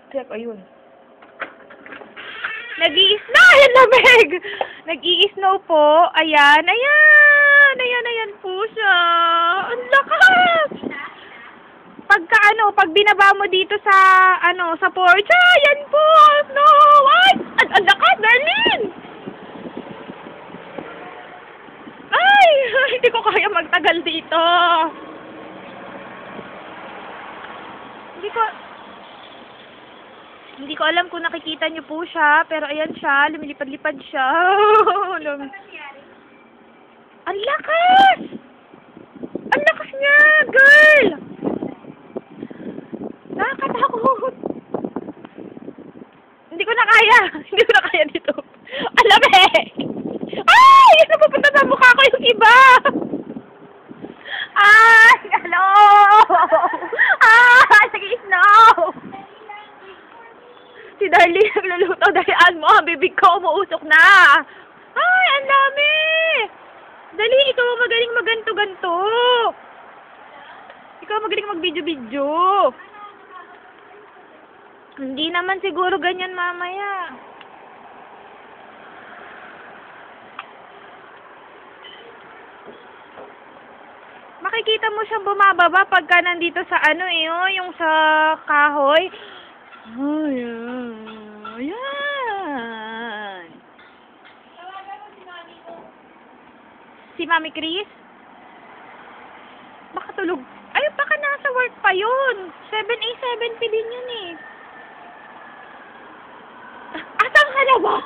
Check, ayun. Nag-i-snow! Ayan, lamig! Nag-i-snow po. Ayan, ayan! Ayan, ayan po siya. Ang lakas! Pag binaba mo dito sa, sa porch, ayan po! Snow! Ay! Ang lakas, Darlene! Ay! Hindi ko kaya magtagal dito. Hindi ko alam kung nakikita niyo po siya, pero ayan siya, lumilipad-lipad siya. Ang lakas! Ang lakas niya, girl! Nakakatakot. Hindi ko na kaya. Hindi ko na kaya dito. Alam eh! Ay! Napupunta sa mukha ko yung iba! Ay! Hello! Ah! Nag-i-snow! Si Darlene nagluluto. Dalian mo, ang bibig ko umuusok na. Ay, ang dami! Dali, ikaw magaling maganto-ganto. Ikaw magaling mag-video-video. Hindi naman siguro ganyan mamaya. Makikita mo siyang bumababa pagka nandito sa yung sa kahoy. Ayan. Ayan. Si Mami Chris? Baka tulog. Ay, baka nasa work pa yun. 7A, 7P din yun eh. Asan ka na ba?